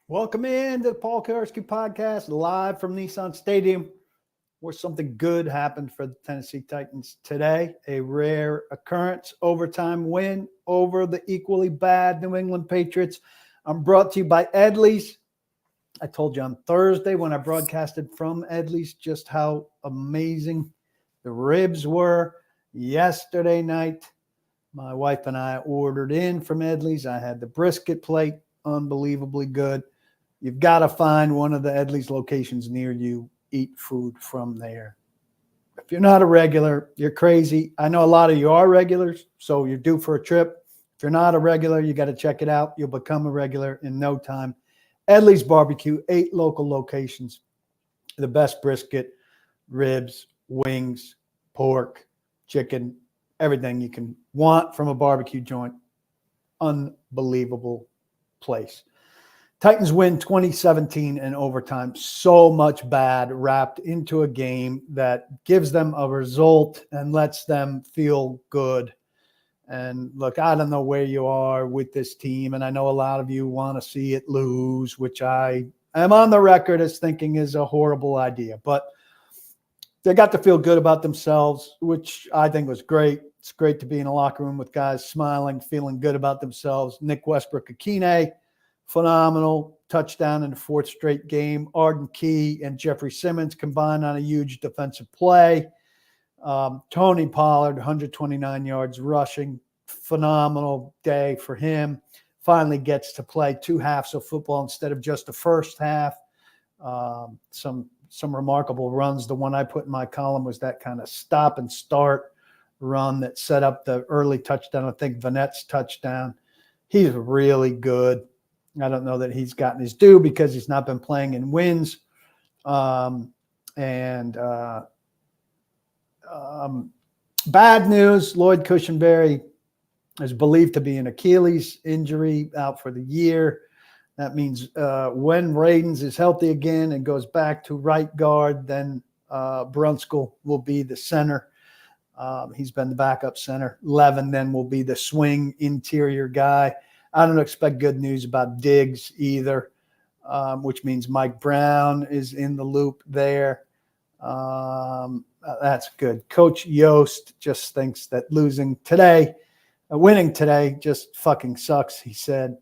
Welcome in to the Paul Kuharsky podcast, live from Nissan Stadium, where something good happened for the Tennessee Titans today. A rare occurrence, overtime win over the equally bad New England Patriots. I'm brought to you by Edleys. I told you on Thursday when I broadcasted from Edleys just how amazing the ribs were. Yesterday night, my wife and I ordered in from Edleys. I had the brisket plate, unbelievably good. You've got to find one of the Edleys locations near you. Eat food from there. If you're not a regular, you're crazy. I know a lot of you are regulars, so you're due for a trip. If you're not a regular, you got to check it out. You'll become a regular in no time. Edleys BBQ, 8 local locations. The best brisket, ribs, wings, pork, chicken, everything you can want from a barbecue joint. Unbelievable place. Titans win 2017 in overtime. So much bad wrapped into a game that gives them a result and lets them feel good. And look, I don't know where you are with this team, and I know a lot of you want to see it lose, which I am on the record as thinking is a horrible idea. But they got to feel good about themselves, which I think was great. It's great to be in a locker room with guys smiling, feeling good about themselves. Nick Westbrook-Akine, phenomenal touchdown in the 4th straight game. Arden Key and Jeffrey Simmons combined on a huge defensive play. Tony Pollard, 129 yards rushing. Phenomenal day for him. Finally gets to play 2 halves of football instead of just the first half. Some remarkable runs. The one I put in my column was that kind of stop and start run that set up the early touchdown. I think Vanette's touchdown. He's really good. I don't know that he's gotten his due because he's not been playing in wins. Bad news, Lloyd Cushenberry is believed to be an Achilles injury, out for the year. That means when Radens is healthy again and goes back to right guard, then Brunskill will be the center. He's been the backup center. Levin then will be the swing interior guy. I don't expect good news about Diggs either, which means Mike Brown is in the loop there. That's good. Coach Yost just thinks that winning today just fucking sucks, he said.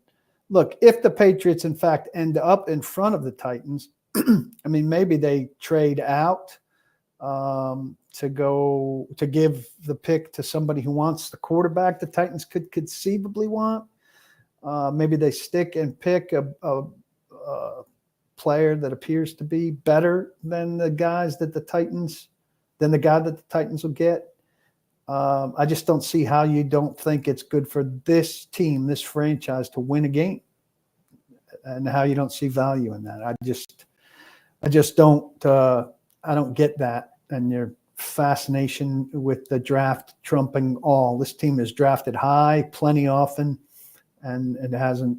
Look, if the Patriots, in fact, end up in front of the Titans, I mean, maybe they trade out to give the pick to somebody who wants the quarterback the Titans could conceivably want. Maybe they stick and pick a player that appears to be better than the guy that the Titans will get. I just don't see how you don't think it's good for this team, this franchise, to win a game, and how you don't see value in that. I just don't. I don't get that, and your fascination with the draft trumping all. This team is drafted high, plenty often, and it hasn't.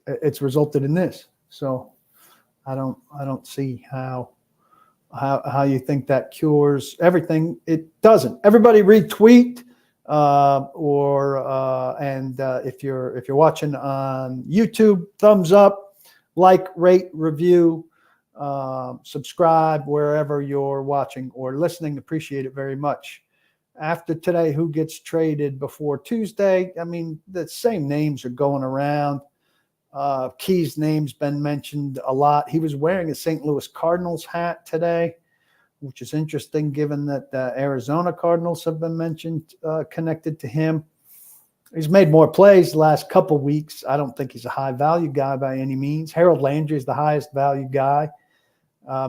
It's resulted in this. So I don't see how you think that cures everything. It doesn't. Everybody retweet if you're watching on YouTube, thumbs up, like, rate, review, subscribe wherever you're watching or listening. Appreciate it very much. After today, who gets traded before Tuesday? I mean, the same names are going around. Key's name's been mentioned a lot. He was wearing a St. Louis Cardinals hat today, which is interesting given that the Arizona Cardinals have been mentioned connected to him. He's made more plays the last couple weeks. I don't think he's a high-value guy by any means. Harold Landry is the highest-value guy,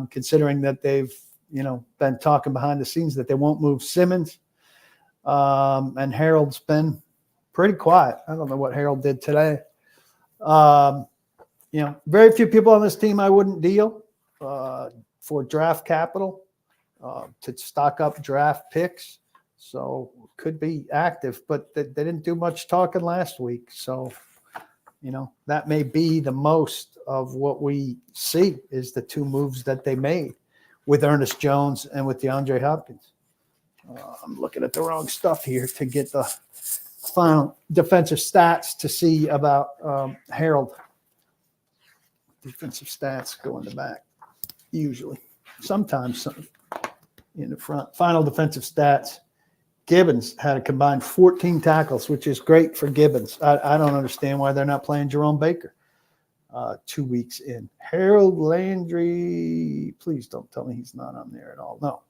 considering that they've been talking behind the scenes that they won't move Simmons. And Harold's been pretty quiet. I don't know what Harold did today. Very few people on this team I wouldn't deal for draft capital to stock up draft picks. So could be active, but they didn't do much talking last week. So, that may be the most of what we see is the two moves that they made with Ernest Jones and with DeAndre Hopkins. I'm looking at the wrong stuff here to get the final defensive stats to see about Harold. Defensive stats go in the back, usually. Sometimes in the front. Final defensive stats. Gibbons had a combined 14 tackles, which is great for Gibbons. I don't understand why they're not playing Jerome Baker 2 weeks in. Harold Landry, please don't tell me he's not on there at all. No.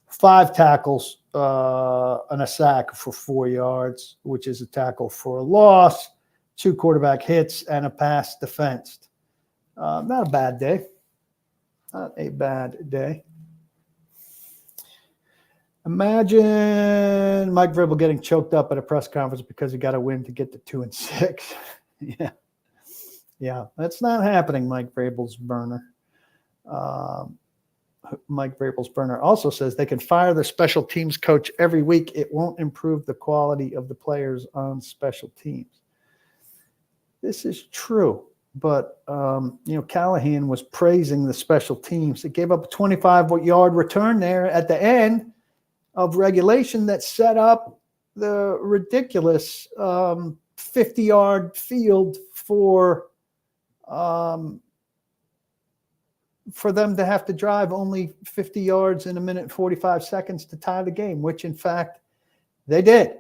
5 tackles and a sack for 4 yards, which is a tackle for a loss, 2 quarterback hits, and a pass defensed. Not a bad day. Not a bad day. Imagine Mike Vrabel getting choked up at a press conference because he got a win to get to 2-6. Yeah, that's not happening. Mike Vrabel's burner. Mike Vrabel's burner also says they can fire their special teams coach every week. It won't improve the quality of the players on special teams. This is true, but Callahan was praising the special teams. It gave up a 25-yard return there at the end of regulation that set up the ridiculous 50-yard field for them to have to drive only 50 yards in 1 minute and 45 seconds to tie the game, which in fact they did.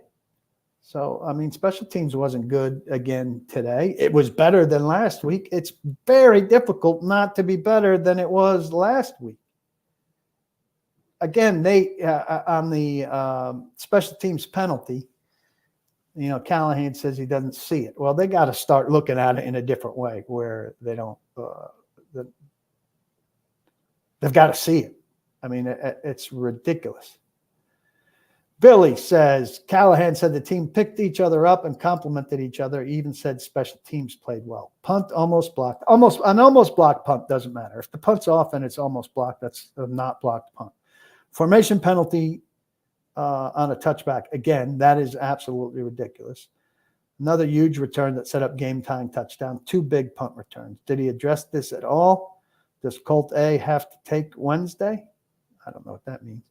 So, special teams wasn't good again today. It was better than last week. It's very difficult not to be better than it was last week. Again, they on the special teams penalty, Callahan says he doesn't see it. Well, they got to start looking at it in a different way where they don't they've got to see it. It's ridiculous. Billy says, Callahan said the team picked each other up and complimented each other. He even said special teams played well. Punt almost blocked. An almost blocked punt doesn't matter. If the punt's off and it's almost blocked, that's a not blocked punt. Formation penalty on a touchback. Again, that is absolutely ridiculous. Another huge return that set up game-tying touchdown. 2 big punt returns. Did he address this at all? Does Colt A have to take Wednesday? I don't know what that means.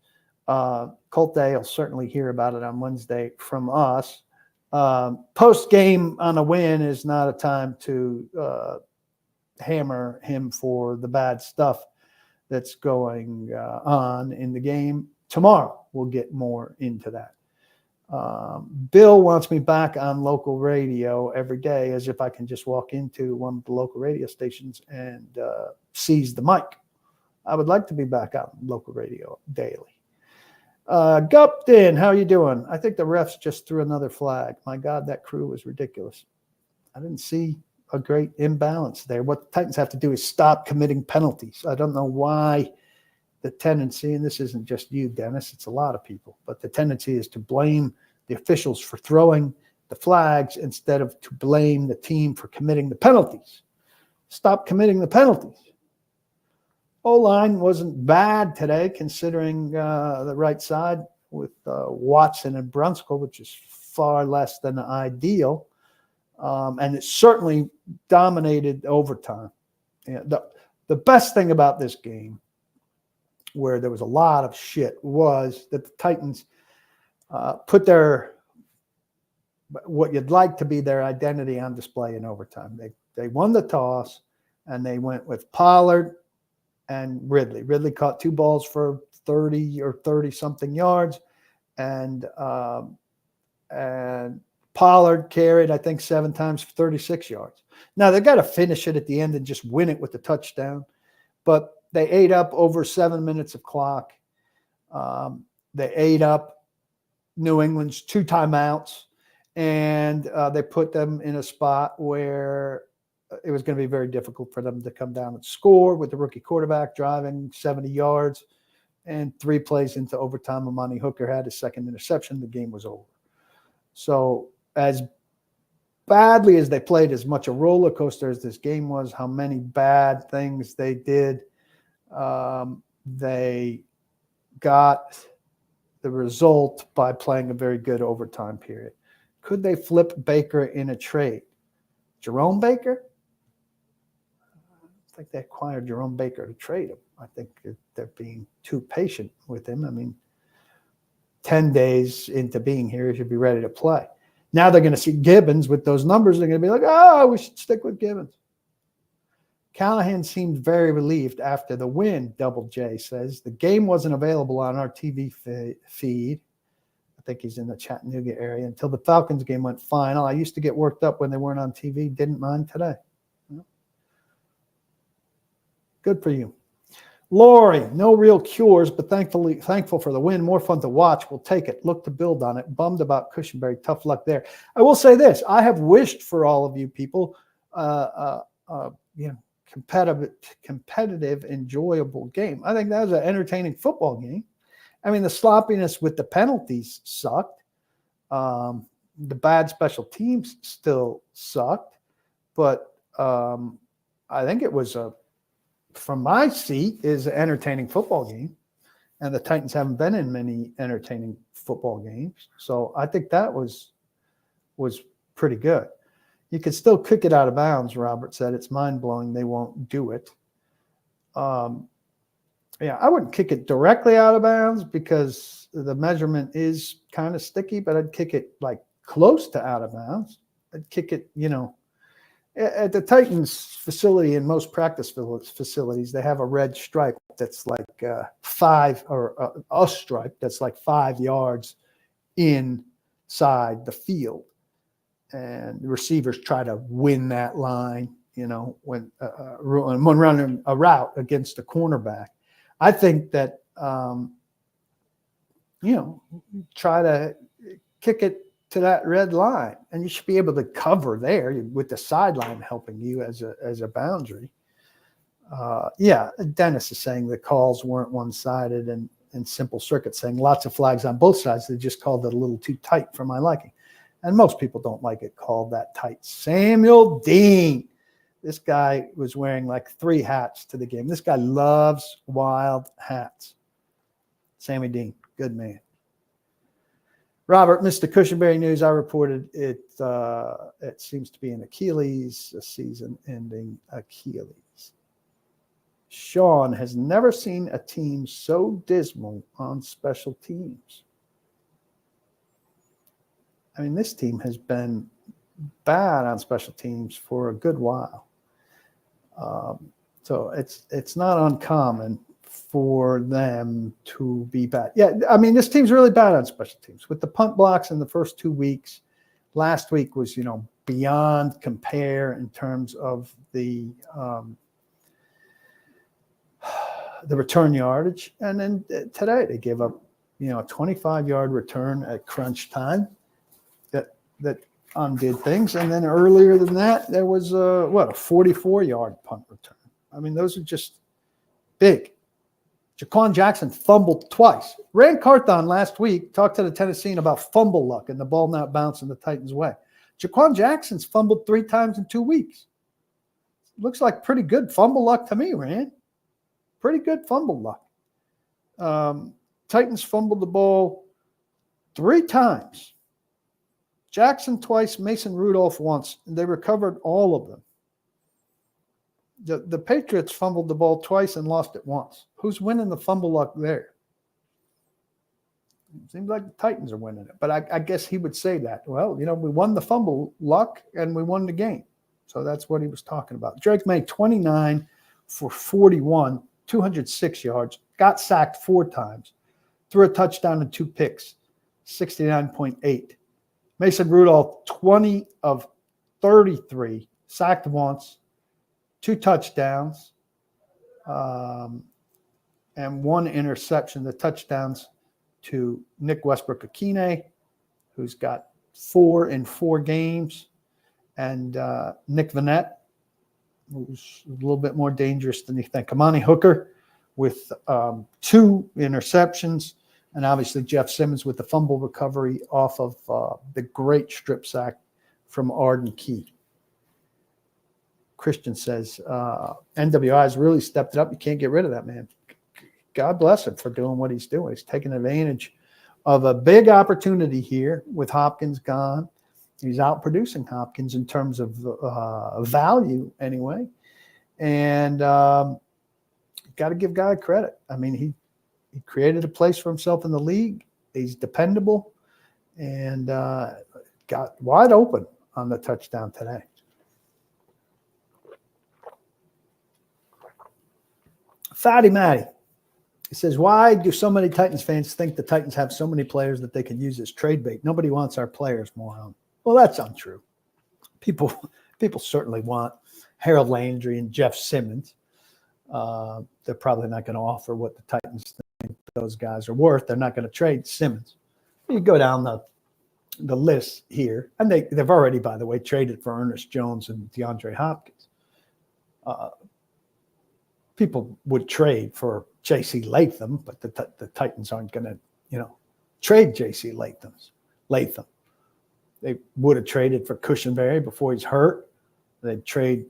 Colt A will certainly hear about it on Wednesday from us. Post-game on a win is not a time to hammer him for the bad stuff that's going on in the game. Tomorrow, we'll get more into that. Bill wants me back on local radio every day, as if I can just walk into one of the local radio stations and seize the mic. I would like to be back on local radio daily. Gupton, how you doing? I think the refs just threw another flag. My God, that crew was ridiculous. I didn't see a great imbalance there. What the Titans have to do is stop committing penalties. I don't know why the tendency, and this isn't just you, Dennis, it's a lot of people, but the tendency is to blame the officials for throwing the flags instead of to blame the team for committing the penalties. Stop committing the penalties. O-line wasn't bad today, considering the right side with Watson and Brunskill, which is far less than ideal. And it certainly dominated overtime. The best thing about this game, where there was a lot of shit, was that the Titans put what you'd like to be their identity on display in overtime. They won the toss, and they went with Pollard and Ridley. Ridley caught 2 balls for 30 or 30-something yards, and Pollard carried, I think, 7 times for 36 yards. Now, they've got to finish it at the end and just win it with the touchdown, but they ate up over 7 minutes of clock. They ate up New England's 2 timeouts, and they put them in a spot where it was going to be very difficult for them to come down and score with the rookie quarterback driving 70 yards. And 3 plays into overtime, Amani Hooker had his second interception. The game was over. So as badly as they played, as much a roller coaster as this game was, how many bad things they did, they got the result by playing a very good overtime period. Could they flip Baker in a trade? Jerome Baker? I don't think they acquired Jerome Baker to trade him. I think they're being too patient with him. I mean, 10 days into being here, he should be ready to play. Now they're going to see Gibbons with those numbers. They're going to be like, oh, we should stick with Gibbons. Callahan seemed very relieved after the win, Double J says. The game wasn't available on our TV feed. I think he's in the Chattanooga area. Until the Falcons game went final. I used to get worked up when they weren't on TV. Didn't mind today. Good for you. Lori, no real cures, but thankful for the win. More fun to watch. We'll take it. Look to build on it. Bummed about Cushenberry. Tough luck there. I will say this. I have wished for all of you people, competitive, enjoyable game. I think that was an entertaining football game. I mean, the sloppiness with the penalties sucked. The bad special teams still sucked. But I think it was from my seat, is an entertaining football game. And the Titans haven't been in many entertaining football games. So I think that was pretty good. You could still kick it out of bounds, Robert said. It's mind-blowing they won't do it. I wouldn't kick it directly out of bounds because the measurement is kind of sticky, but I'd kick it like close to out of bounds. I'd kick it, at the Titans facility and most practice facilities, they have a red stripe that's like a stripe that's like 5 yards inside the field. And the receivers try to win that line, when running a route against a cornerback. I think that, try to kick it to that red line, and you should be able to cover there with the sideline helping you as a boundary. Dennis is saying the calls weren't one-sided, and Simple Circuit saying lots of flags on both sides. They just called it a little too tight for my liking. And most people don't like it called that tight. Samuel Dean. This guy was wearing like 3 hats to the game. This guy loves wild hats. Sammy Dean, good man. Robert, Mr. Cushenberry News, I reported it seems to be an Achilles, a season-ending Achilles. Sean has never seen a team so dismal on special teams. I mean, this team has been bad on special teams for a good while. So it's not uncommon for them to be bad. Yeah, I mean, this team's really bad on special teams. With the punt blocks in the first 2 weeks, last week was, beyond compare in terms of the return yardage. And then today they gave up, a 25-yard return at crunch time that undid things. And then earlier than that, there was a 44-yard punt return. I mean, those are just big. Jaquan Jackson fumbled twice. Ran Carthon last week, talked to the Tennessean about fumble luck and the ball not bouncing the Titans' way. Jaquan Jackson's fumbled 3 times in 2 weeks. Looks like pretty good fumble luck to me, Rand. Pretty good fumble luck. Titans fumbled the ball 3 times. Jackson twice, Mason Rudolph once. They recovered all of them. The Patriots fumbled the ball twice and lost it once. Who's winning the fumble luck there? It seems like the Titans are winning it. But I guess he would say that. Well, we won the fumble luck and we won the game. So that's what he was talking about. Drake made 29 for 41, 206 yards, got sacked 4 times, threw a touchdown and 2 picks, 69.8. Mason Rudolph, 20 of 33, sacked once, 2 touchdowns, and 1 interception. The touchdowns to Nick Westbrook-Akine, who's got 4 in 4 games, and Nick Vanette, who's a little bit more dangerous than you think. Amani Hooker with 2 interceptions, and obviously Jeff Simmons with the fumble recovery off of the great strip sack from Arden Key. Christian says, NWI has really stepped it up. You can't get rid of that man. God bless him for doing what he's doing. He's taking advantage of a big opportunity here with Hopkins gone. He's outproducing Hopkins in terms of value anyway. And got to give Guy credit. I mean, he created a place for himself in the league. He's dependable and got wide open on the touchdown today. Fatty Matty. He says, why do so many Titans fans think the Titans have so many players that they can use as trade bait? Nobody wants our players, moron. Well, that's untrue. People certainly want Harold Landry and Jeff Simmons. They're probably not going to offer what the Titans think those guys are worth. They're not going to trade Simmons. You go down the list here, and they've already, by the way, traded for Ernest Jones and DeAndre Hopkins. People would trade for J.C. Latham, but the Titans aren't going to, trade J.C. Latham. They would have traded for Cushenberry before he's hurt. They'd trade,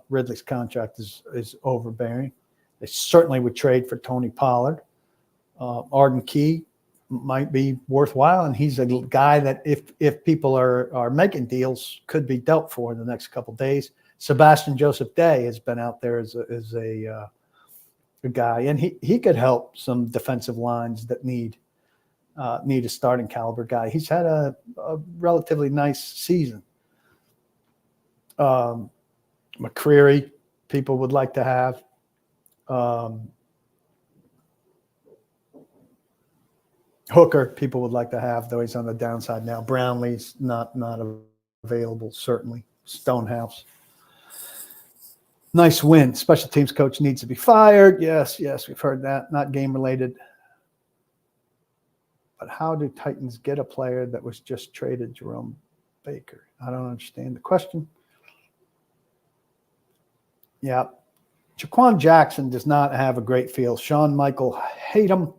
Ridley's contract is overbearing. They certainly would trade for Tony Pollard. Arden Key might be worthwhile, and he's a guy that if people are making deals, could be dealt for in the next couple of days. Sebastian Joseph Day has been out there as a guy, and he could help some defensive lines that need a starting caliber guy. He's had a relatively nice season. McCreary, people would like to have. Hooker, people would like to have, though he's on the downside now. Brownlee's not available, certainly. Stonehouse. Nice win. Special teams coach needs to be fired. Yes, we've heard that. Not game related. But how do Titans get a player that was just traded, Jerome Baker? I don't understand the question. Yeah. Jaquan Jackson does not have a great feel. Sean Michael hate him.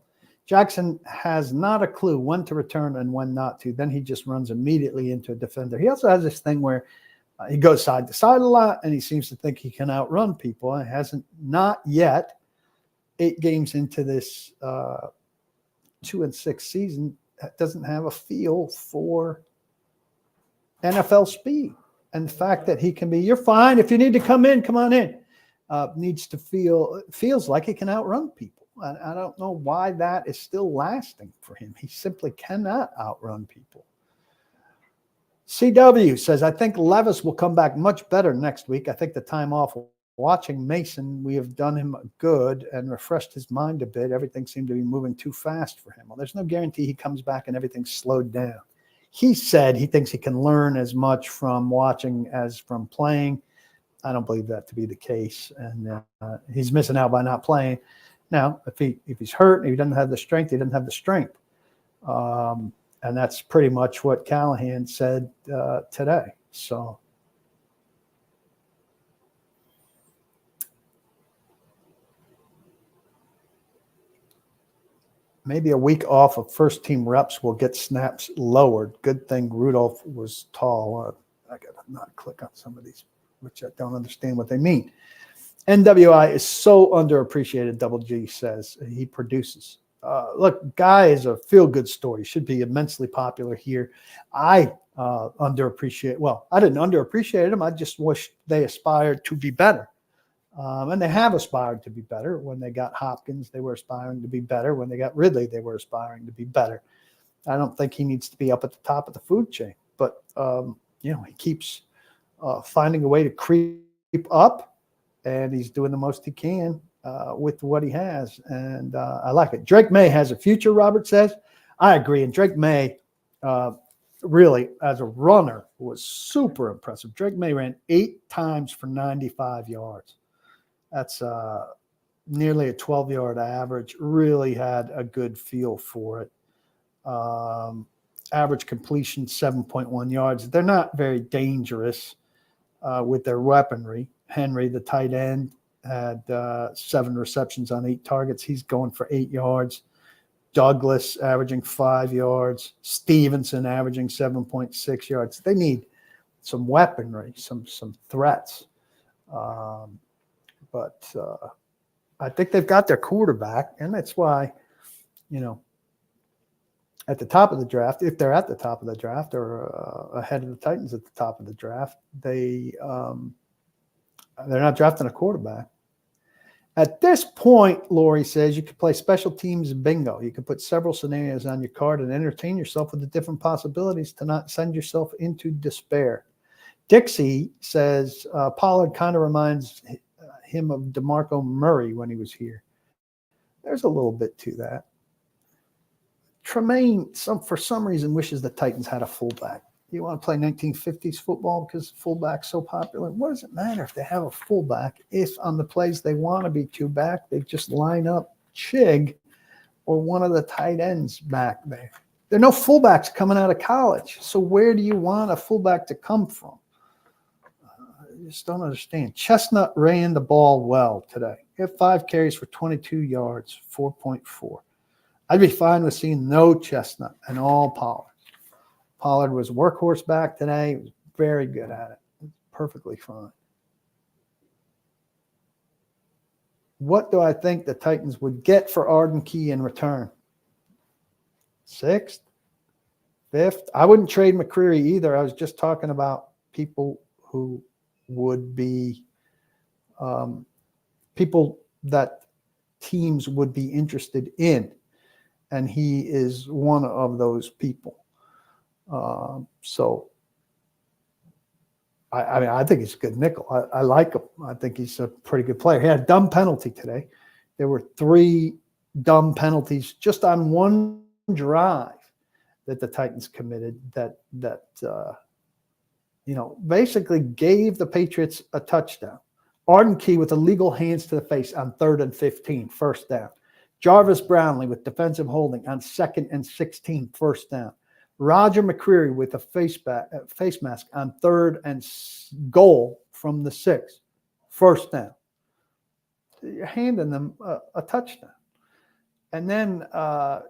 Jackson has not a clue when to return and when not to. Then he just runs immediately into a defender. He also has this thing where he goes side to side a lot, and he seems to think he can outrun people. He hasn't, not yet, 8 games into this 2-6 season, doesn't have a feel for NFL speed. And the fact that he can be, you're fine. If you need to come in, come on in. Feels like he can outrun people. I don't know why that is still lasting for him. He simply cannot outrun people. CW says, I think Levis will come back much better next week. I think the time off watching Mason, we have done him good and refreshed his mind a bit. Everything seemed to be moving too fast for him. Well, there's no guarantee he comes back and everything's slowed down. He said he thinks he can learn as much from watching as from playing. I don't believe that to be the case. And he's missing out by not playing. Now, if he's hurt and he doesn't have the strength, he doesn't have the strength. And that's pretty much what Callahan said today. So maybe a week off of first-team reps will get snaps lowered. Good thing Rudolph was tall. I got to not click on some of these, which I don't understand what they mean. NWI is so underappreciated, Double G says. He produces. Look, Guy is a feel-good story. Should be immensely popular here. I didn't underappreciate him. I just wish they aspired to be better. And they have aspired to be better. When they got Hopkins, they were aspiring to be better. When they got Ridley, they were aspiring to be better. I don't think he needs to be up at the top of the food chain. But, he keeps finding a way to creep up, and he's doing the most he can with what he has. And I like it. Drake May has a future, Robert says. I agree. And Drake May, really, as a runner, was super impressive. Drake May ran 8 times for 95 yards. That's nearly a 12-yard average. Really had a good feel for it. Average completion, 7.1 yards. They're not very dangerous with their weaponry. Henry, the tight end, had 7 receptions on 8 targets. He's going for 8 yards. Douglas averaging 5 yards. Stevenson averaging 7.6 yards. They need weaponry, some threats. But I think they've got their quarterback, and that's why, at the top of the draft, if they're at the top of the draft or ahead of the Titans at the top of the draft, they're not drafting a quarterback. At this point, Lori says, you could play special teams bingo. You could put several scenarios on your card and entertain yourself with the different possibilities to not send yourself into despair. Dixie says Pollard kind of reminds him of DeMarco Murray when he was here. There's a little bit to that. Tremaine, for some reason, wishes the Titans had a fullback. You want to play 1950s football because fullback's so popular? What does it matter if they have a fullback if on the plays they want to be two back, they just line up Chig or one of the tight ends back there? There are no fullbacks coming out of college. So where do you want a fullback to come from? I just don't understand. Chestnut ran the ball well today. He had 5 carries for 22 yards, 4.4. I'd be fine with seeing no Chestnut and all Pollard. Pollard was workhorse back today. He was very good at it. Perfectly fine. What do I think the Titans would get for Arden Key in return? 6th? 5th? I wouldn't trade McCreary either. I was just talking about people who would be people that teams would be interested in. And he is one of those people. So, I think he's a good nickel. I like him. I think he's a pretty good player. He had a dumb penalty today. There were 3 dumb penalties just on one drive that the Titans committed that basically gave the Patriots a touchdown. Arden Key with illegal hands to the face on 3rd and 15, first down. Jarvis Brownlee with defensive holding on 2nd and 16, first down. Roger McCreary with a face mask on 3rd and goal from the 6, first down. You're handing them a touchdown. And then, how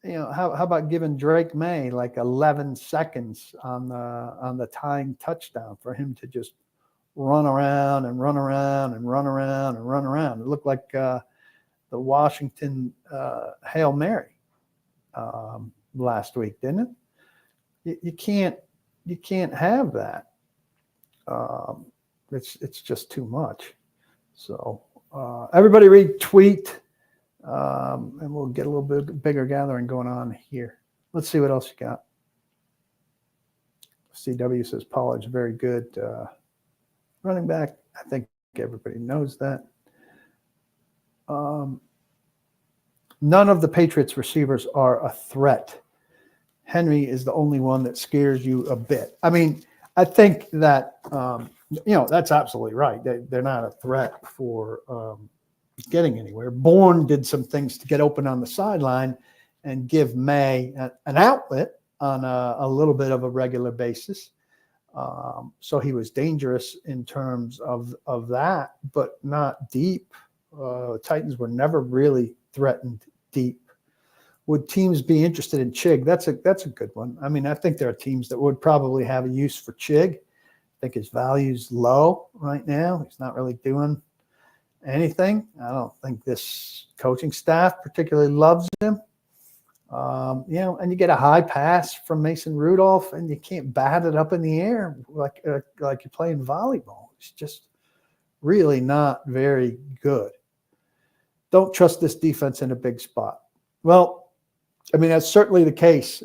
about giving Drake May like 11 seconds on the tying touchdown for him to just run around and run around and run around and run around? It looked like the Washington Hail Mary last week, didn't it? You can't have that. It's just too much. So everybody retweet, and we'll get a little bit bigger gathering going on here. Let's see what else you got. CW says Pollard's very good running back. I think everybody knows that. None of the Patriots receivers are a threat. Henry is the only one that scares you a bit. I mean, I think that, that's absolutely right. They're not a threat for getting anywhere. Bourne did some things to get open on the sideline and give May an outlet on a little bit of a regular basis. So he was dangerous in terms of that, but not deep. Titans were never really threatened deep. Would teams be interested in Chig? That's a good one. I mean, I think there are teams that would probably have a use for Chig. I think his value's low right now. He's not really doing anything. I don't think this coaching staff particularly loves him. And you get a high pass from Mason Rudolph, and you can't bat it up in the air like you're playing volleyball. It's just really not very good. Don't trust this defense in a big spot. Well, I mean, that's certainly the case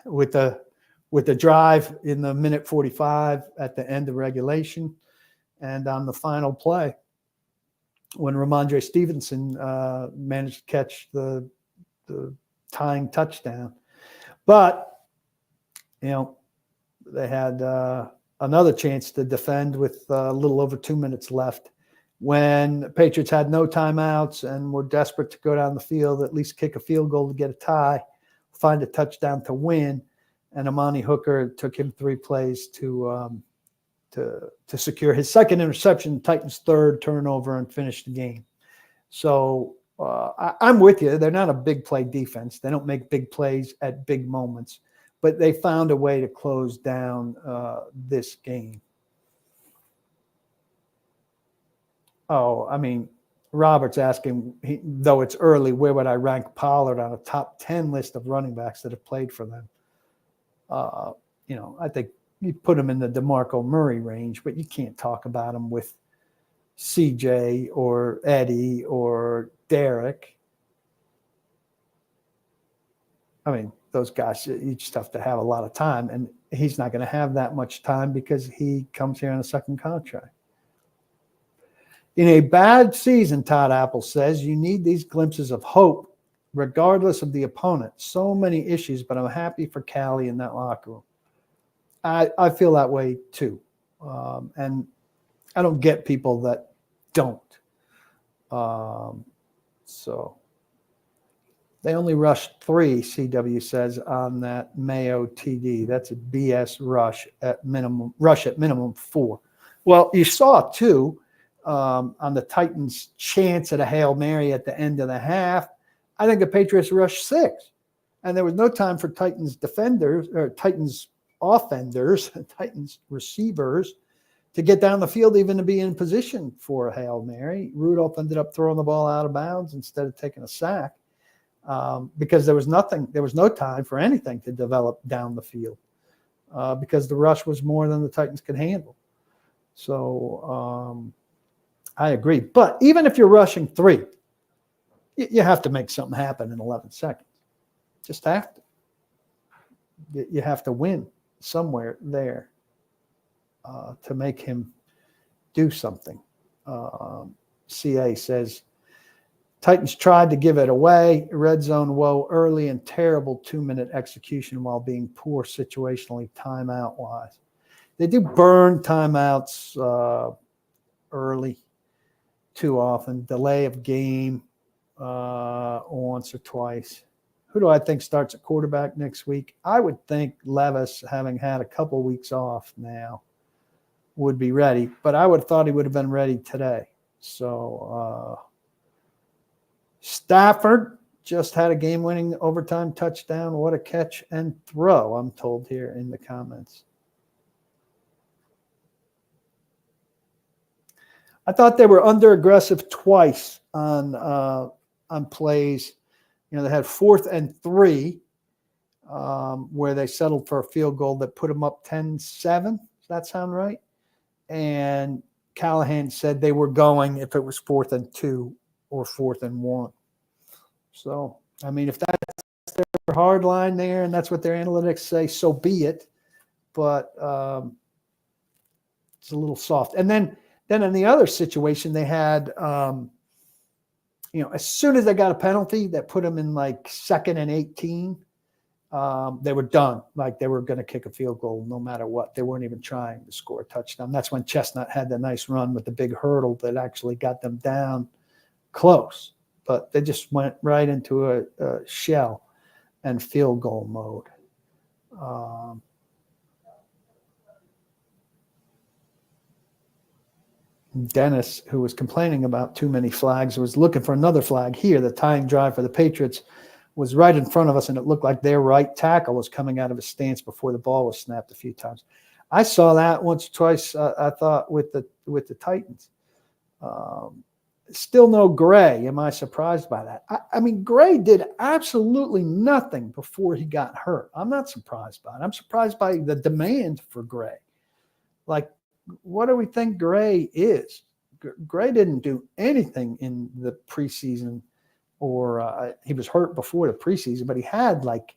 with the drive in the minute 45 at the end of regulation and on the final play when Ramondre Stevenson managed to catch the tying touchdown. But, they had another chance to defend with a little over 2 minutes left when the Patriots had no timeouts and were desperate to go down the field, at least kick a field goal to get a tie, find a touchdown to win. And Amani Hooker took him 3 plays to secure his second interception, Titans' 3rd turnover, and finish the game. So I'm with you. They're not a big play defense. They don't make big plays at big moments. but they found a way to close down this game. Oh, I mean, Robert's asking, though it's early, where would I rank Pollard on a top 10 list of running backs that have played for them? I think you put him in the DeMarco Murray range, but you can't talk about him with CJ or Eddie or Derek. I mean, those guys each have to have a lot of time, and he's not going to have that much time because he comes here on a second contract. In a bad season, Todd Apple says, you need these glimpses of hope, regardless of the opponent. So many issues, but I'm happy for Callie in that locker room. I feel that way too. And I don't get people that don't. So they only rushed 3, CW says, on that Mayo TD. That's a BS rush at minimum 4. Well, you saw 2 on the Titans' chance at a Hail Mary at the end of the half. I think the Patriots rushed 6. And there was no time for Titans defenders or Titans offenders, Titans receivers to get down the field, even to be in position for a Hail Mary. Rudolph ended up throwing the ball out of bounds instead of taking a sack because there was no time for anything to develop down the field because the rush was more than the Titans could handle. So I agree. But even if you're rushing 3, you have to make something happen in 11 seconds. Just have to. You have to win somewhere there to make him do something. CA says, Titans tried to give it away. Red zone woe early and terrible 2-minute execution while being poor situationally timeout-wise. They do burn timeouts early too often. Delay of game once or twice. Who do I think starts at quarterback next week? I would think Levis, having had a couple weeks off now, would be ready. But I would have thought he would have been ready today. So Stafford just had a game-winning overtime touchdown. What a catch and throw, I'm told here in the comments. I thought they were under-aggressive twice on plays. They had 4th and 3 where they settled for a field goal that put them up 10-7. Does that sound right? And Callahan said they were going if it was 4th and 2 or 4th and 1. So, I mean, if that's their hard line there and that's what their analytics say, so be it. But it's a little soft. And then in the other situation, they had as soon as they got a penalty that put them in like 2nd and 18, they were done. Like they were going to kick a field goal no matter what. They weren't even trying to score a touchdown. That's when Chestnut had the nice run with the big hurdle that actually got them down close. But they just went right into a shell and field goal mode. Dennis, who was complaining about too many flags, was looking for another flag here. The tying drive for the Patriots was right in front of us, and it looked like their right tackle was coming out of his stance before the ball was snapped a few times. I saw that once or twice, I thought, with the Titans. Still no Gray. Am I surprised by that? I mean, Gray did absolutely nothing before he got hurt. I'm not surprised by it. I'm surprised by the demand for Gray. Like, what do we think Gray is? Gray didn't do anything in the preseason, or he was hurt before the preseason, but he had like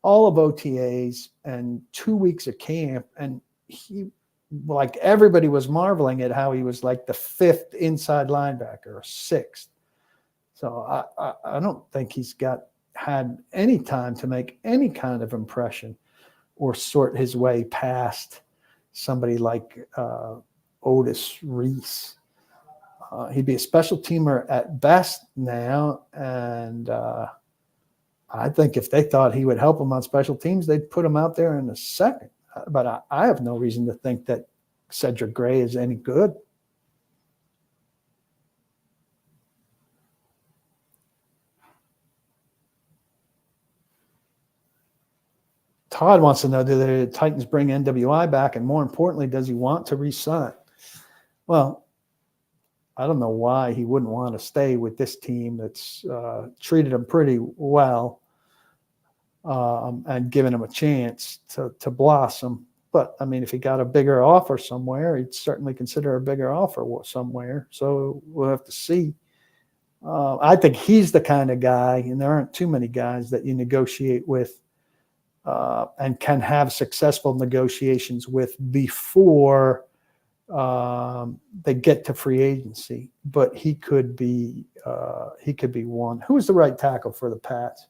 all of OTAs and 2 weeks of camp, and he, like, everybody was marveling at how he was like the 5th inside linebacker or 6th. So I don't think he's had any time to make any kind of impression or sort his way past somebody like Otis Reese. He'd be a special teamer at best now, and I think if they thought he would help them on special teams, they'd put him out there in a second. But I have no reason to think that Cedric Gray is any good. Todd wants to know, do the Titans bring NWI back? And more importantly, does he want to re-sign? Well, I don't know why he wouldn't want to stay with this team that's treated him pretty well and given him a chance to blossom. But, I mean, if he got a bigger offer somewhere, he'd certainly consider a bigger offer somewhere. So we'll have to see. I think he's the kind of guy, and there aren't too many guys that you negotiate with and can have successful negotiations with before they get to free agency. But he could be one. Who is the right tackle for the Pats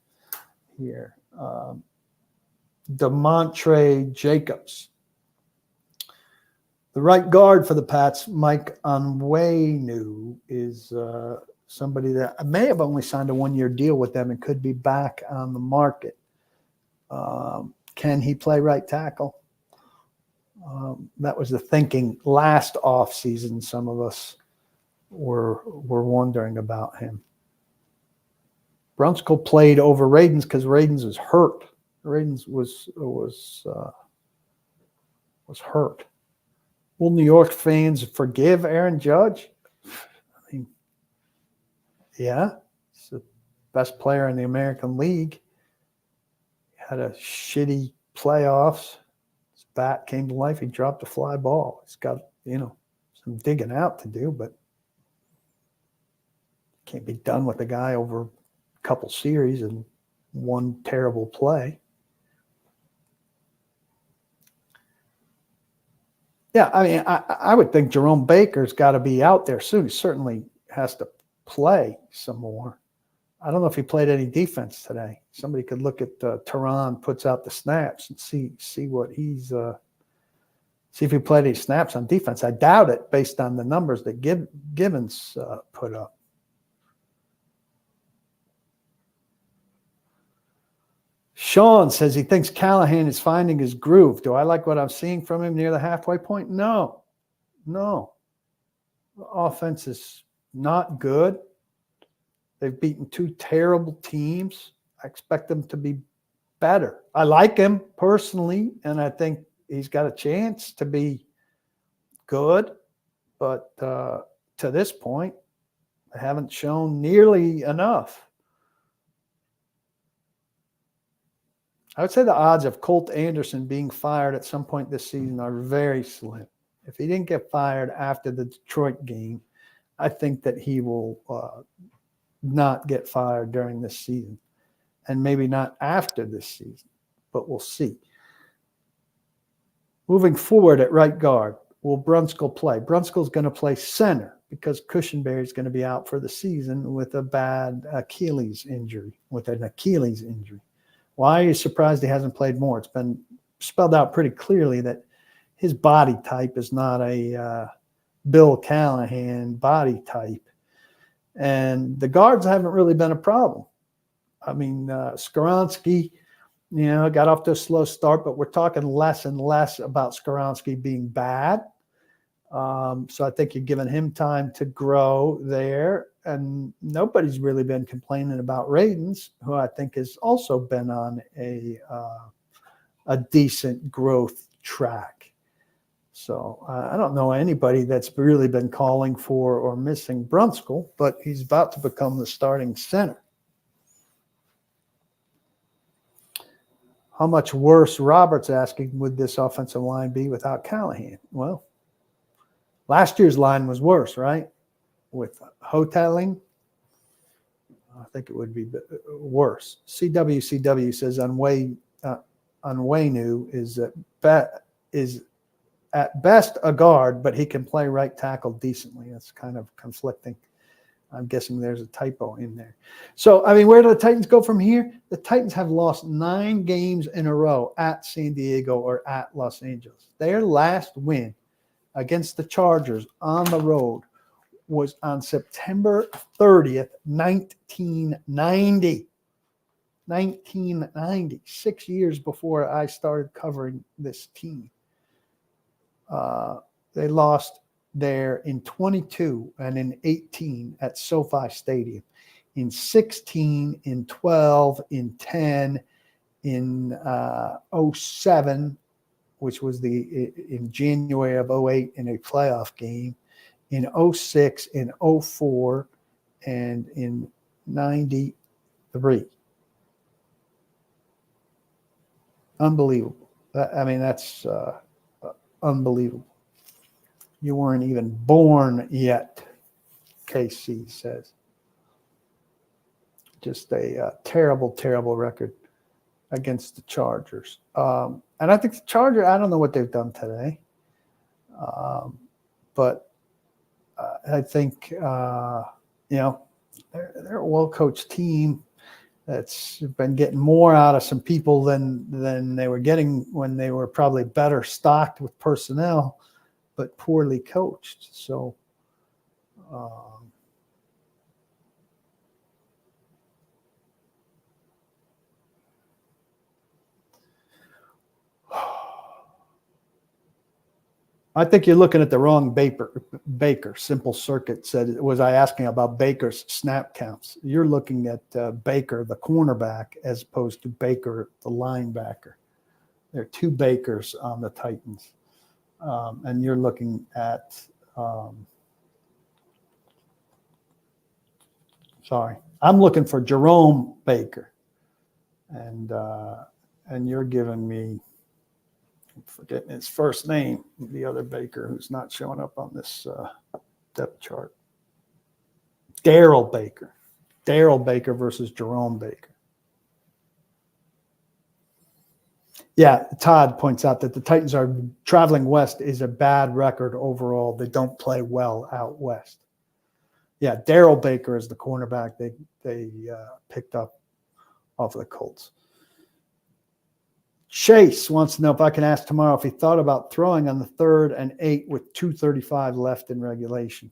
here? DeMontre Jacobs. The right guard for the Pats, Mike Onwenu, is somebody that may have only signed a one-year deal with them and could be back on the market. Can he play right tackle? That was the thinking last offseason. Some of us were wondering about him. Brunskill played over Radens because Radens was hurt. Radens was hurt. Will New York fans forgive Aaron Judge? I mean, yeah, he's the best player in the American League. He had a shitty playoffs. His bat came to life. He dropped a fly ball. He's got, some digging out to do, but can't be done with the guy over a couple series and one terrible play. Yeah, I mean, I would think Jerome Baker's got to be out there soon. He certainly has to play some more. I don't know if he played any defense today. Somebody could look at Tehran puts out the snaps and see what he's see if he played any snaps on defense. I doubt it based on the numbers that Gibbons put up. Sean says he thinks Callahan is finding his groove. Do I like what I'm seeing from him near the halfway point? No. The offense is not good. They've beaten two terrible teams. I expect them to be better. I like him personally, and I think he's got a chance to be good. But to this point, they haven't shown nearly enough. I would say the odds of Colt Anderson being fired at some point this season are very slim. If he didn't get fired after the Detroit game, I think that he will not get fired during this season, and maybe not after this season, but we'll see. Moving forward at right guard, will Brunskill play? Brunskill's going to play center because Cushenberry is going to be out for the season with an Achilles injury. Why are you surprised he hasn't played more? It's been spelled out pretty clearly that his body type is not a Bill Callahan body type. And the guards haven't really been a problem. I mean, Skoronski, got off to a slow start, but we're talking less and less about Skoronski being bad. So I think you're giving him time to grow there. And nobody's really been complaining about Radens, who I think has also been on a decent growth track. So I don't know anybody that's really been calling for or missing Brunskill, but he's about to become the starting center. How much worse, Robert's asking, would this offensive line be without Callahan? Well, last year's line was worse, right? With Hoteling, I think it would be worse. CWCW says Onwenu is at best a guard, but he can play right tackle decently. That's kind of conflicting. I'm guessing there's a typo in there. So, I mean, where do the Titans go from here? The Titans have lost 9 games in a row at San Diego or at Los Angeles. Their last win against the Chargers on the road was on September 30th, 1990. 1990, 6 years before I started covering this team. They lost there in 22 and in 18 at SoFi Stadium, in 16, in 12, in 10, in 07, which was in January of 08 in a playoff game, in 06, in 04, and in 93. Unbelievable. I mean, that's unbelievable. You weren't even born yet, KC says. Just a terrible, terrible record against the Chargers. And I think the Chargers, I don't know what they've done today. But I think, they're a well-coached team that's been getting more out of some people than they were getting when they were probably better stocked with personnel, but poorly coached. So, I think you're looking at the wrong Baker. Simple Circuit said, was I asking about Baker's snap counts? You're looking at Baker, the cornerback, as opposed to Baker, the linebacker. There are two Bakers on the Titans. And you're looking at, I'm looking for Jerome Baker. And you're giving me, I'm forgetting his first name, the other Baker who's not showing up on this depth chart. Darrell Baker. Darrell Baker versus Jerome Baker. Yeah, Todd points out that the Titans are traveling west is a bad record overall. They don't play well out west. Yeah, Darrell Baker is the cornerback they picked up off of the Colts. Chase wants to know if I can ask tomorrow if he thought about throwing on the 3rd and 8 with 2:35 left in regulation.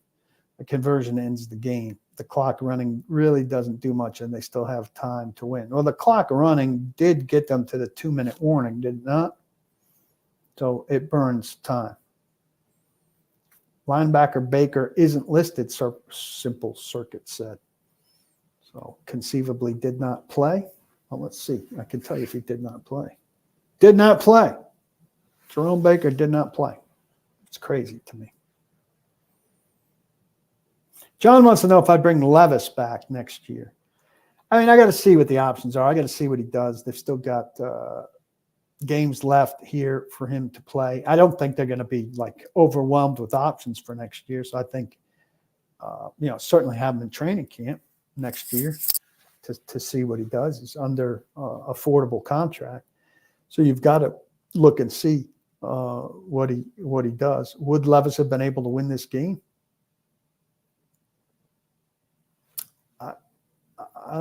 The conversion ends the game. The clock running really doesn't do much, and they still have time to win. Well, the clock running did get them to the 2-minute warning, did it not? So it burns time. Linebacker Baker isn't listed, Simple Circuit said. So conceivably did not play. Well, let's see. I can tell you if he did not play. Did not play. Jerome Baker did not play. It's crazy to me. John wants to know if I bring Levis back next year. I mean, I got to see what the options are. I got to see what he does. They've still got games left here for him to play. I don't think they're going to be like overwhelmed with options for next year. So I think, certainly have him in training camp next year to see what he does. He's under affordable contract. So you've got to look and see what he does. Would Levis have been able to win this game? I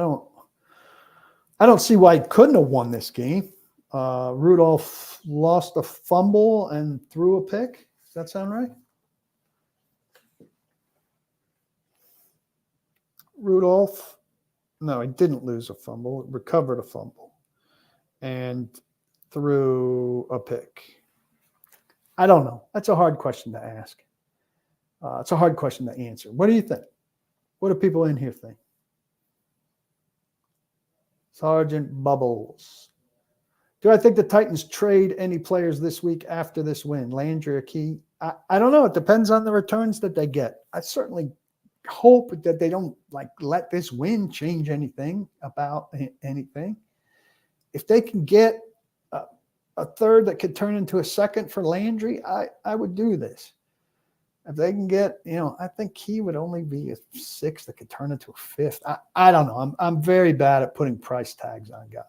don't see why he couldn't have won this game. Rudolph lost a fumble and threw a pick. Does that sound right? Rudolph, no, he didn't lose a fumble. Recovered a fumble and threw a pick. I don't know. That's a hard question to ask. It's a hard question to answer. What do you think? What do people in here think? Sergeant Bubbles. Do I think the Titans trade any players this week after this win? Landry or Key? I don't know. It depends on the returns that they get. I certainly hope that they don't let this win change anything about anything. If they can get a third that could turn into a second for Landry, I would do this. If they can get, I think he would only be a 6th that could turn into a 5th. I don't know. I'm very bad at putting price tags on guys,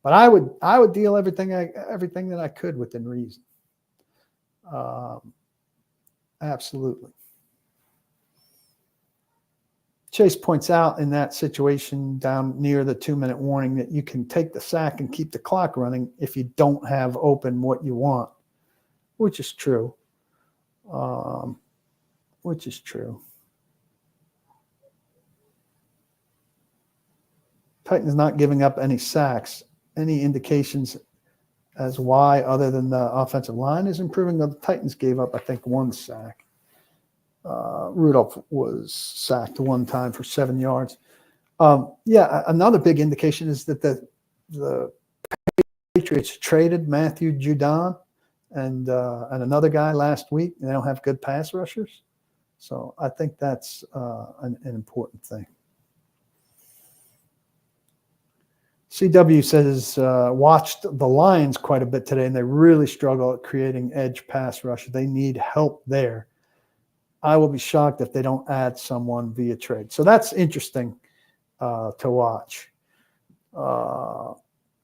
but I would deal everything that I could within reason. Absolutely. Chase points out in that situation down near the 2-minute warning that you can take the sack and keep the clock running if you don't have open what you want, which is true. Titans not giving up any sacks. Any indications as why, other than the offensive line is improving? The Titans gave up, I think, 1 sack. Rudolph was sacked one time for 7 yards. Another big indication is that the Patriots traded Matthew Judon and another guy last week. They don't have good pass rushers. So I think that's an important thing. CW says, watched the Lions quite a bit today, and they really struggle at creating edge pass rush. They need help there. I will be shocked if they don't add someone via trade. So that's interesting to watch.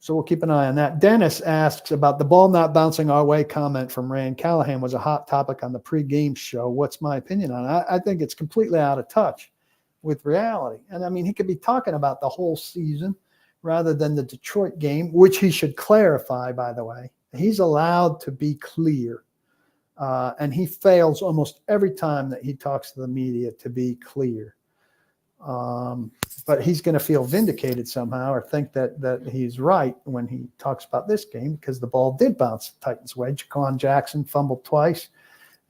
So we'll keep an eye on that. Dennis asks about the ball not bouncing our way. Comment from Rand Callahan was a hot topic on the pregame show. What's my opinion on it? I think it's completely out of touch with reality. And I mean, he could be talking about the whole season rather than the Detroit game, which he should clarify, by the way. He's allowed to be clear. And he fails almost every time that he talks to the media to be clear. But he's going to feel vindicated somehow or think that he's right when he talks about this game because the ball did bounce the Titans' way. Jaquan Jackson fumbled twice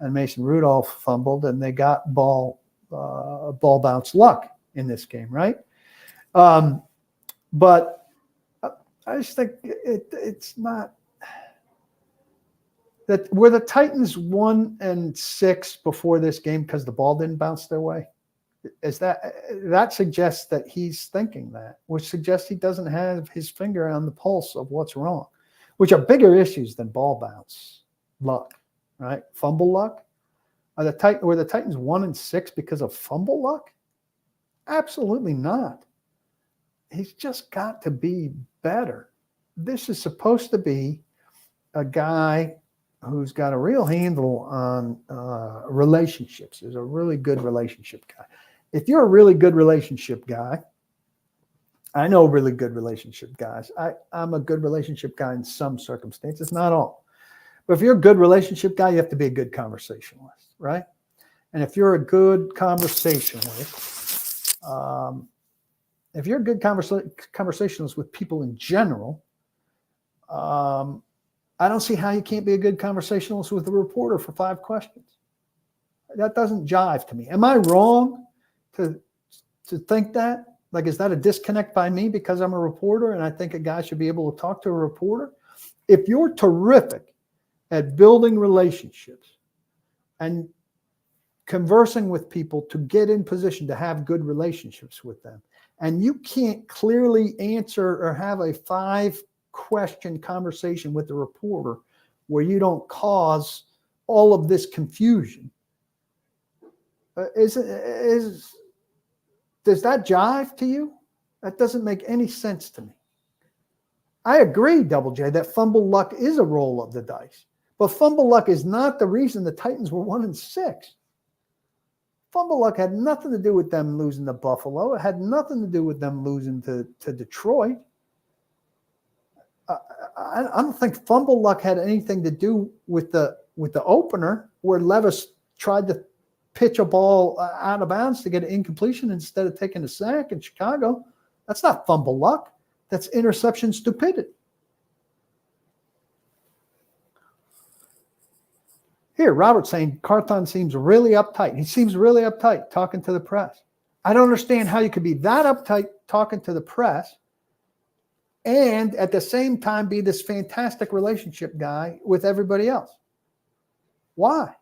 and Mason Rudolph fumbled, and they got ball bounce luck in this game, right? But I just think it's not that were the Titans 1-6 before this game because the ball didn't bounce their way. Is that suggests that he's thinking that, which suggests he doesn't have his finger on the pulse of what's wrong, which are bigger issues than ball bounce luck, right? Fumble luck. Were the Titans 1-6 because of fumble luck? Absolutely not. He's just got to be better. This is supposed to be a guy who's got a real handle on relationships. Is a really good relationship guy. If you're a really good relationship guy, I know really good relationship guys. I'm a good relationship guy in some circumstances, not all. But if you're a good relationship guy, you have to be a good conversationalist, right? And if you're a good conversationalist, if you're a good conversationalist with people in general, I don't see how you can't be a good conversationalist with a reporter for 5 questions. That doesn't jive to me. Am I wrong to think that? Like, is that a disconnect by me because I'm a reporter and I think a guy should be able to talk to a reporter? If you're terrific at building relationships and conversing with people to get in position to have good relationships with them, and you can't clearly answer or have a 5-question conversation with the reporter where you don't cause all of this confusion, does that jive to you? That doesn't make any sense to me. I agree, Double J, that fumble luck is a roll of the dice, but fumble luck is not the reason the Titans were 1-6. Fumble luck had nothing to do with them losing to Buffalo. It had nothing to do with them losing to Detroit. I don't think fumble luck had anything to do with the opener where Levis tried to pitch a ball out of bounds to get an incompletion instead of taking a sack in Chicago. That's not fumble luck. That's interception stupidity. Here, Robert's saying Carthon seems really uptight. He seems really uptight talking to the press. I don't understand how you could be that uptight talking to the press and at the same time be this fantastic relationship guy with everybody else. Why?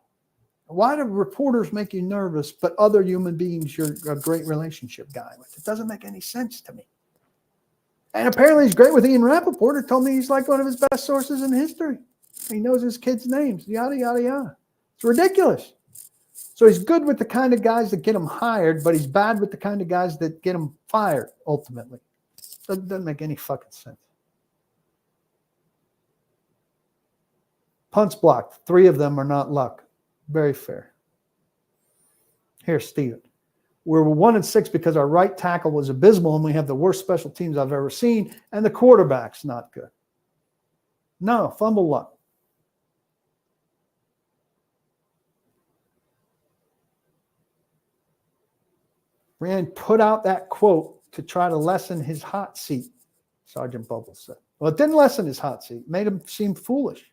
Why do reporters make you nervous, but other human beings you're a great relationship guy with? It doesn't make any sense to me. And apparently he's great with Ian Rappaport, who told me he's like one of his best sources in history. He knows his kids' names, yada, yada, yada. It's ridiculous. So he's good with the kind of guys that get him hired, but he's bad with the kind of guys that get him fired, ultimately. Doesn't make any fucking sense. Punts blocked. 3 of them are not luck. Very fair. Here's Steven. We're 1-6 because our right tackle was abysmal and we have the worst special teams I've ever seen, and the quarterback's not good. No, fumble luck. Rand put out that quote to try to lessen his hot seat, Sergeant Bubbles said. Well, it didn't lessen his hot seat. It made him seem foolish.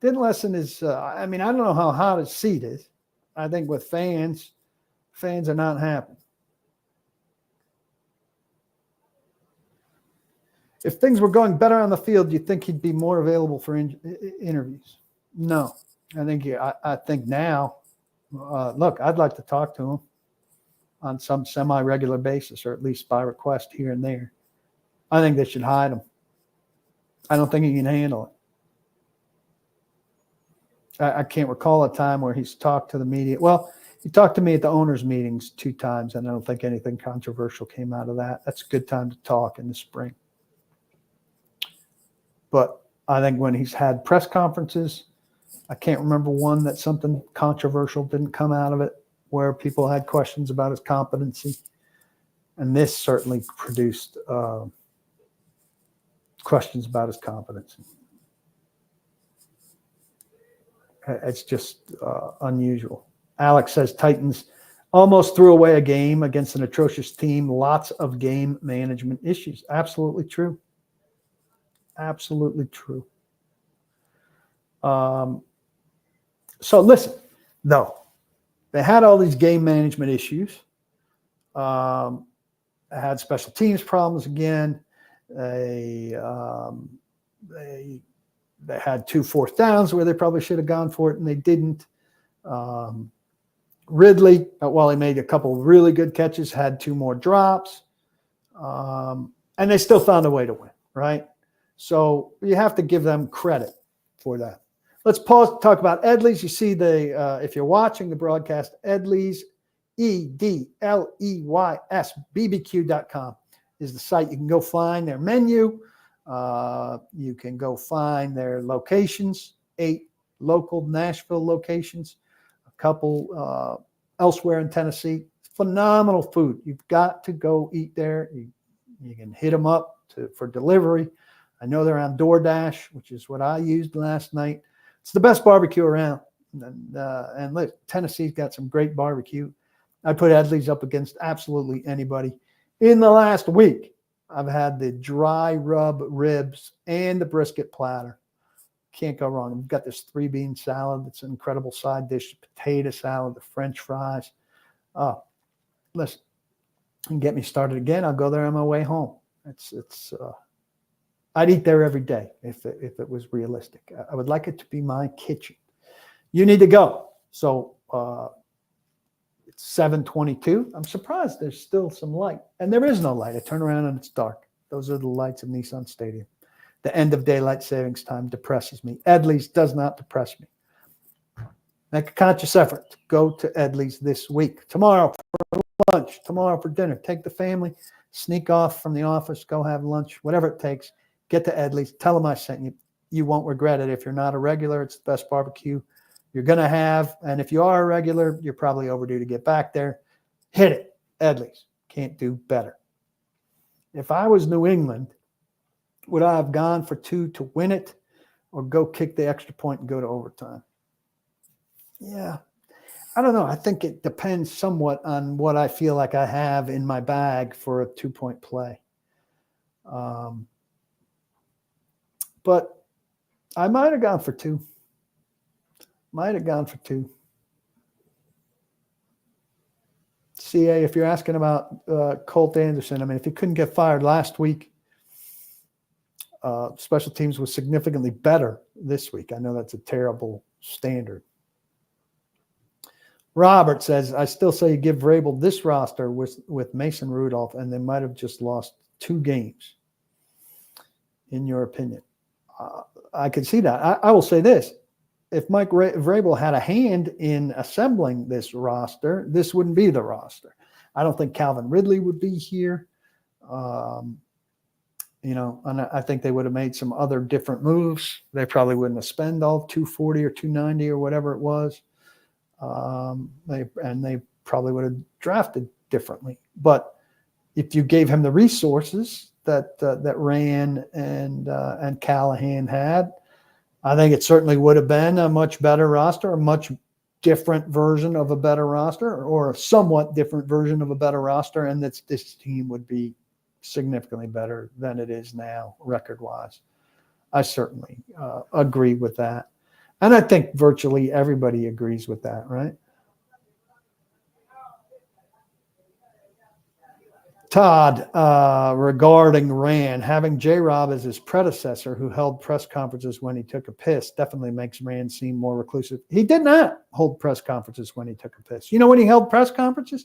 Didn't lessen his, I don't know how hot his seat is. I think with fans Fans are not happy. If things were going better on the field, you think he'd be more available for interviews? No. I think now, look, I'd like to talk to him on some semi-regular basis, or at least by request here and there. I think they should hide him. I don't think he can handle it. I can't recall a time where he's talked to the media. Well, he talked to me at the owners' meetings 2 times, and I don't think anything controversial came out of that. That's a good time to talk in the spring. But I think when he's had press conferences, I can't remember one that something controversial didn't come out of it, where people had questions about his competency. And this certainly produced questions about his competency. It's just unusual. Alex says Titans almost threw away a game against an atrocious team. Lots of game management issues. Absolutely true. Absolutely true. So listen, though, they had all these game management issues. They had special teams problems again. They had 2 4th downs where they probably should have gone for it, and they didn't. Ridley, while he made a couple of really good catches, had 2 more drops. And they still found a way to win, right? So you have to give them credit for that. Let's pause to talk about Edleys. You see if you're watching the broadcast, Edleys, Edleys BBQ.com is the site. You can go find their menu. You can go find their locations, 8 local Nashville locations, a couple elsewhere in Tennessee. Phenomenal food. You've got to go eat there. You can hit them up for delivery. I know they're on DoorDash, which is what I used last night. It's the best barbecue around. And look, Tennessee's got some great barbecue. I put Edleys up against absolutely anybody. In the last week, I've had the dry rub ribs and the brisket platter. Can't go wrong. We've got this 3-bean salad. That's an incredible side dish. Potato salad, the French fries. Oh, listen, you can get me started again. I'll go there on my way home. I'd eat there every day if it was realistic. I would like it to be my kitchen. You need to go. So it's 7:22. I'm surprised there's still some light. And there is no light. I turn around and it's dark. Those are the lights of Nissan Stadium. The end of daylight savings time depresses me. Edleys does not depress me. Make a conscious effort to go to Edleys this week. Tomorrow for lunch, tomorrow for dinner. Take the family, sneak off from the office, go have lunch, whatever it takes. Get to Edleys. Tell them I sent you. You won't regret it. If you're not a regular, it's the best barbecue you're going to have. And if you are a regular, you're probably overdue to get back there. Hit it. Edleys. Can't do better. If I was New England, would I have gone for 2 to win it or go kick the extra point and go to overtime? Yeah. I don't know. I think it depends somewhat on what I feel like I have in my bag for a 2-point play. But I might have gone for 2. CA, if you're asking about Colt Anderson, I mean, if he couldn't get fired last week, special teams was significantly better this week. I know that's a terrible standard. Robert says, I still say you give Vrabel this roster with Mason Rudolph, and they might have just lost 2 games, in your opinion. I can see that. I will say this. If Mike Vrabel had a hand in assembling this roster, this wouldn't be the roster. I don't think Calvin Ridley would be here. And I think they would have made some other different moves. They probably wouldn't have spent all 240 or 290 or whatever it was. They probably would have drafted differently. But if you gave him the resources that Rand and Callahan had, I think it certainly would have been a much better roster, a much different version of a better roster, or a somewhat different version of a better roster, and this team would be significantly better than it is now, record-wise. I certainly agree with that. And I think virtually everybody agrees with that, right? Todd, regarding Rand, having J-Rob as his predecessor who held press conferences when he took a piss definitely makes Rand seem more reclusive. He did not hold press conferences when he took a piss. You know when he held press conferences?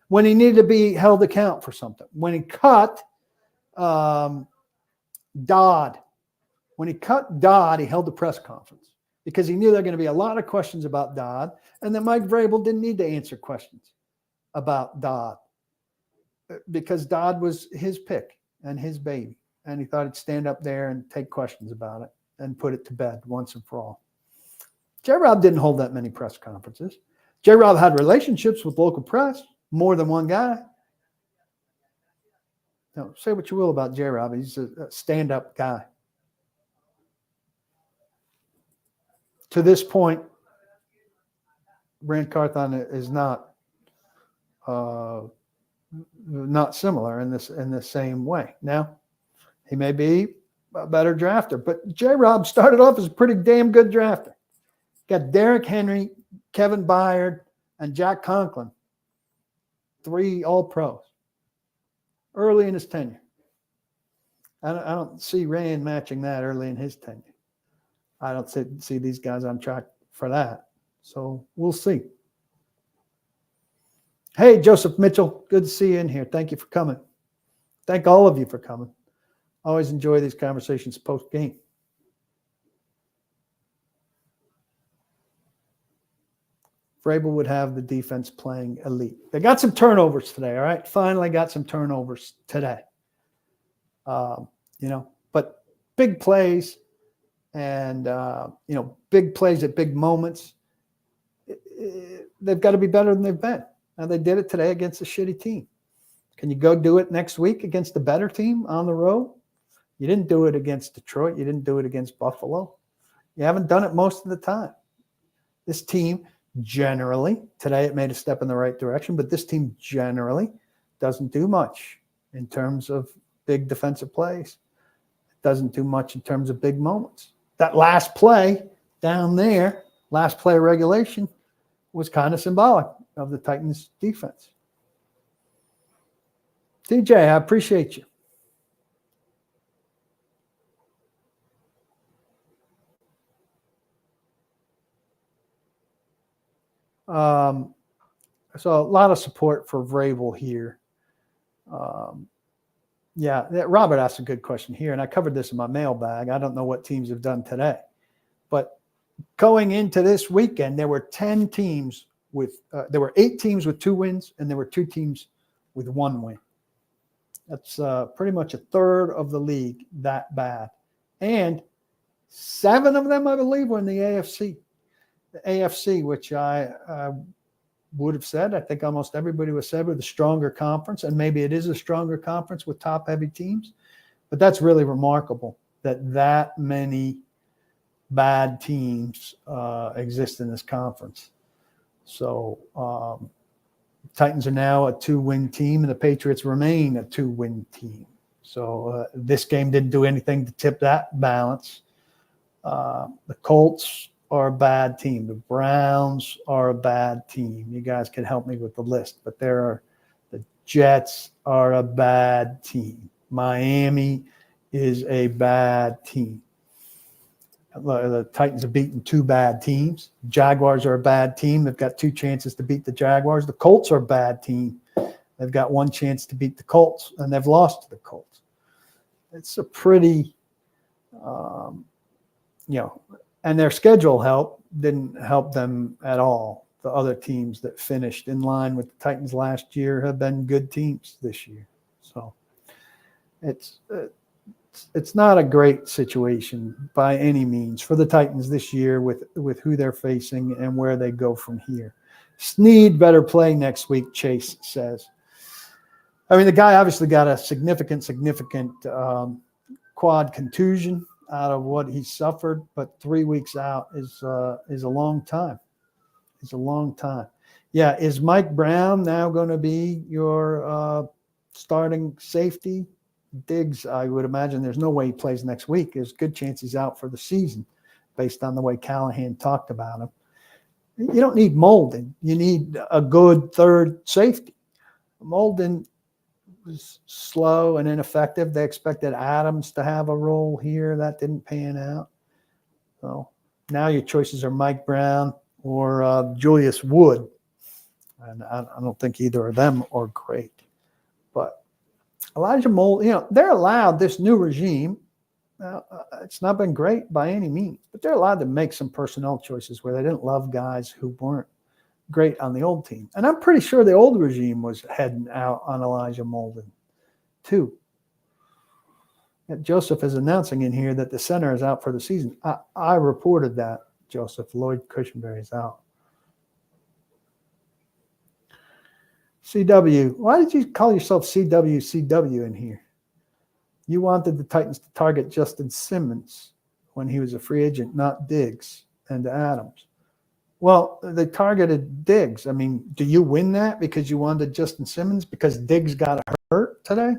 When he needed to be held account for something. When he cut Dodd. When he cut Dodd, he held the press conference because he knew there were going to be a lot of questions about Dodd and that Mike Vrabel didn't need to answer questions about Dodd, because Dodd was his pick and his baby. And he thought he'd stand up there and take questions about it and put it to bed once and for all. J-Rob didn't hold that many press conferences. J-Rob had relationships with local press, more than one guy. Now, say what you will about J-Rob. He's a stand-up guy. To this point, Rand Carthon is not similar in the same way. Now, he may be a better drafter, but J-Rob started off as a pretty damn good drafter. Got Derrick Henry, Kevin Byard, and Jack Conklin, 3 All-Pros early in his tenure. I don't see Rand matching that early in his tenure. I don't see these guys on track for that. So we'll see. Hey, Joseph Mitchell, good to see you in here. Thank you for coming. Thank all of you for coming. Always enjoy these conversations post-game. Vrabel would have the defense playing elite. They got some turnovers today, all right? Finally got some turnovers today. But big plays and, big plays at big moments. They've got to be better than they've been. Now, they did it today against a shitty team. Can you go do it next week against a better team on the road? You didn't do it against Detroit. You didn't do it against Buffalo. You haven't done it most of the time. This team generally, today it made a step in the right direction, but this team generally doesn't do much in terms of big defensive plays. It doesn't do much in terms of big moments. That last play down there, last play of regulation, was kind of symbolic of the Titans defense. TJ, I appreciate you. So a lot of support for Vrabel here. Robert asked a good question here, and I covered this in my mailbag. I don't know what teams have done today, but going into this weekend, there were 10 teams there were 8 teams with 2 wins, and there were 2 teams with 1 win. That's pretty much a third of the league that bad. And 7 of them, I believe, were in the AFC. The AFC, which I would have said, I think almost everybody would have said, with a stronger conference, and maybe it is a stronger conference with top-heavy teams. But that's really remarkable that many bad teams exist in this conference. So Titans are now a 2-win team, and the Patriots remain a 2-win team. So this game didn't do anything to tip that balance. The Colts are a bad team. The Browns are a bad team. You guys can help me with the list, but the Jets are a bad team. Miami is a bad team. The Titans have beaten 2 bad teams. Jaguars are a bad team. They've got 2 chances to beat the Jaguars. The Colts are a bad team. They've got 1 chance to beat the Colts, and they've lost to the Colts. It's a pretty, and their schedule didn't help them at all. The other teams that finished in line with the Titans last year have been good teams this year. So it's not a great situation by any means for the Titans this year with who they're facing and where they go from here. Snead better play next week, Chase says. I mean, the guy obviously got a significant quad contusion out of what he suffered, but 3 weeks out is a long time. It's a long time. Yeah, is Mike Brown now going to be your starting safety? Diggs, I would imagine there's no way he plays next week. There's a good chance he's out for the season based on the way Callahan talked about him. You don't need Molden. You need a good third safety. Molden was slow and ineffective. They expected Adams to have a role here. That didn't pan out. So now your choices are Mike Brown or Julius Wood. And I don't think either of them are great. But Elijah Mold, they're allowed this new regime. It's not been great by any means, but they're allowed to make some personnel choices where they didn't love guys who weren't great on the old team. And I'm pretty sure the old regime was heading out on Elijah Molden too. Joseph is announcing in here that the center is out for the season. I reported that, Joseph. Lloyd Cushenberry is out. CW. Why did you call yourself CW in here? You wanted the Titans to target Justin Simmons when he was a free agent, not Diggs and Adams. Well, they targeted Diggs. I mean, do you win that because you wanted Justin Simmons because Diggs got hurt today?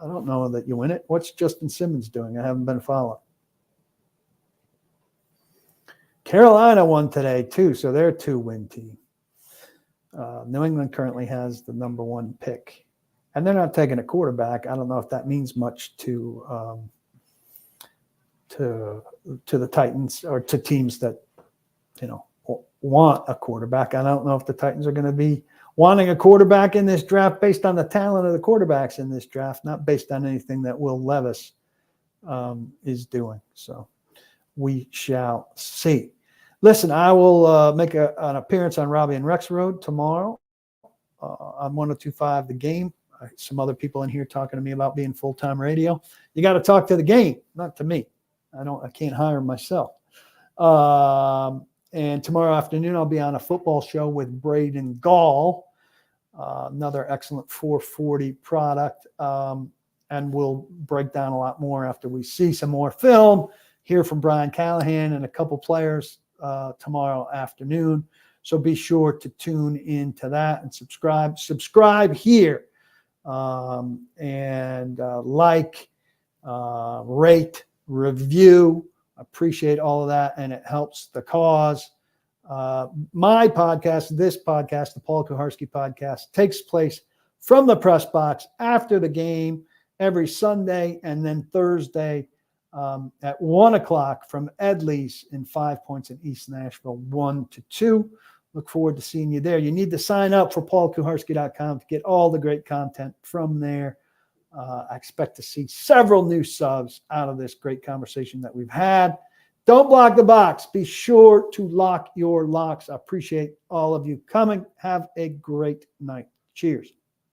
I don't know that you win it. What's Justin Simmons doing? I haven't been following. Carolina won today, too, so they're a 2-win team. New England currently has the number 1 pick, and they're not taking a quarterback. I don't know if that means much to the Titans or to teams that want a quarterback. I don't know if the Titans are going to be wanting a quarterback in this draft based on the talent of the quarterbacks in this draft, not based on anything that Will Levis is doing. So we shall see. Listen, I will make an appearance on Robbie and Rex Road tomorrow on 102.5 The Game. Some other people in here talking to me about being full-time radio. You got to talk to the game, not to me. I can't hire myself. And tomorrow afternoon, I'll be on a football show with Braden Gall, another excellent 440 product. And we'll break down a lot more after we see some more film, hear from Brian Callahan and a couple players tomorrow afternoon. So be sure to tune into that and subscribe. Subscribe here and like, rate, review. Appreciate all of that, and it helps the cause. My podcast, this podcast, the Paul Kuharsky podcast, takes place from the press box after the game every Sunday and then Thursday at 1 o'clock from Edleys in 5 Points in East Nashville, 1 to 2. Look forward to seeing you there. You need to sign up for paulkuharsky.com to get all the great content from there. I expect to see several new subs out of this great conversation that we've had. Don't block the box. Be sure to lock your locks. I appreciate all of you coming. Have a great night. Cheers.